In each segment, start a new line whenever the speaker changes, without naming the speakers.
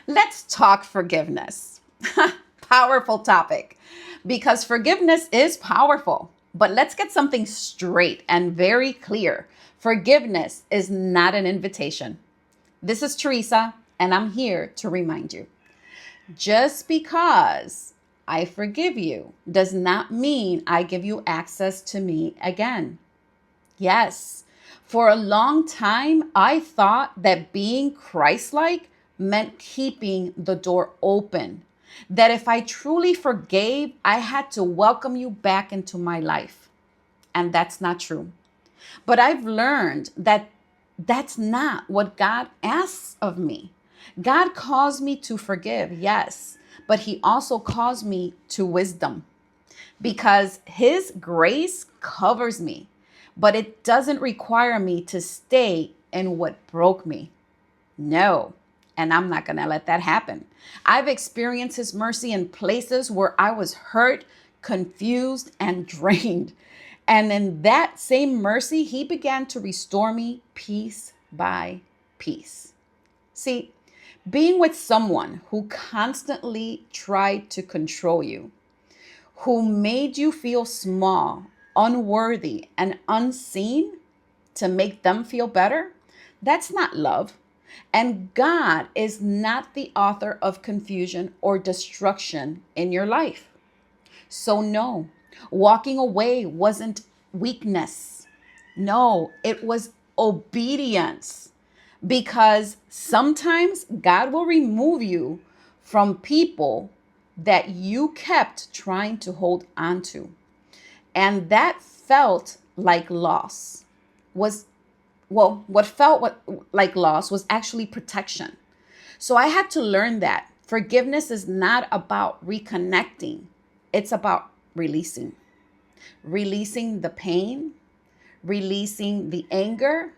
Let's talk forgiveness. Powerful topic because forgiveness is powerful. But let's get something straight and very clear. Forgiveness is not an invitation. This is Teresa, and I'm here to remind you. Just because I forgive you does not mean I give you access to me again. Yes, for a long time, I thought that being Christ like meant keeping the door open. That if I truly forgave, I had to welcome you back into my life. And that's not true. But I've learned that that's not what God asks of me. God calls me to forgive, yes, but He also calls me to wisdom because His grace covers me, but it doesn't require me to stay in what broke me. No, and I'm not going to let that happen. I've experienced His mercy in places where I was hurt, confused, and drained. And in that same mercy, He began to restore me piece by piece. See, being with someone who constantly tried to control you, who made you feel small, unworthy, and unseen to make them feel better, that's not love. And God is not the author of confusion or destruction in your life. So, no, walking away wasn't weakness. No, it was obedience. Because sometimes God will remove you from people that you kept trying to hold on to. And that felt like loss was, what like loss was actually protection. So I had to learn that forgiveness is not about reconnecting. It's about releasing the pain, releasing the anger,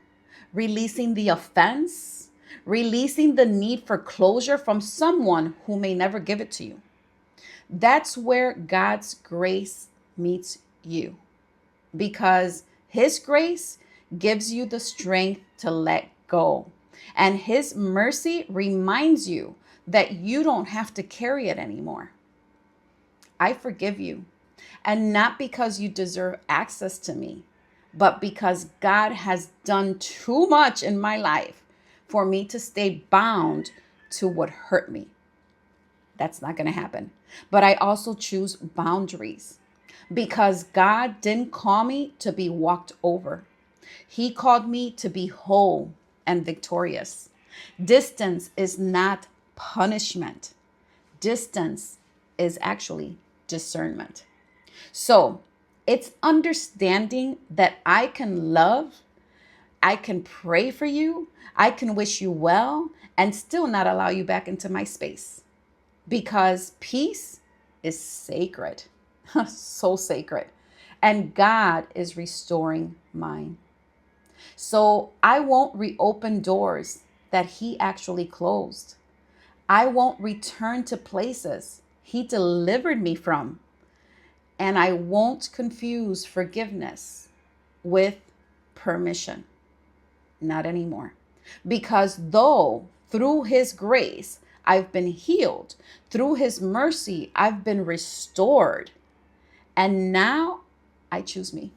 releasing the offense, releasing the need for closure from someone who may never give it to you. That's where God's grace meets you because His grace gives you the strength to let go. And His mercy reminds you that you don't have to carry it anymore. I forgive you. And not because you deserve access to me, but because God has done too much in my life for me to stay bound to what hurt me. That's not going to happen. But I also choose boundaries because God didn't call me to be walked over. He called me to be whole and victorious. Distance is not punishment. Distance is actually discernment. So it's understanding that I can love, I can pray for you, I can wish you well, and still not allow you back into my space. Because peace is sacred, so sacred. And God is restoring mine. So I won't reopen doors that He actually closed. I won't return to places He delivered me from. And I won't confuse forgiveness with permission. Not anymore. Because though through His grace, I've been healed, through His mercy, I've been restored. And now I choose me.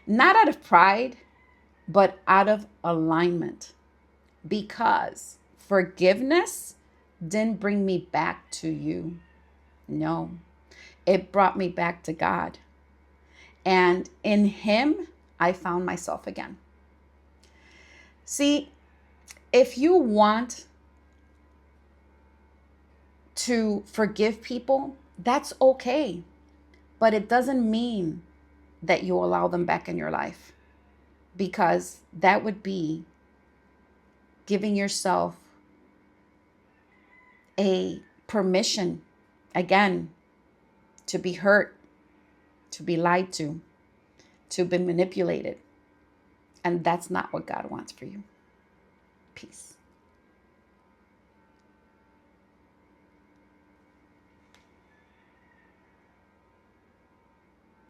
Not out of pride, but out of alignment. Because forgiveness didn't bring me back to you. No, it brought me back to God. And in Him, I found myself again. See, if you want to forgive people, that's okay. But it doesn't mean that you allow them back in your life, because that would be giving yourself a permission, again, to be hurt, to be lied to be manipulated. And that's not what God wants for you. Peace.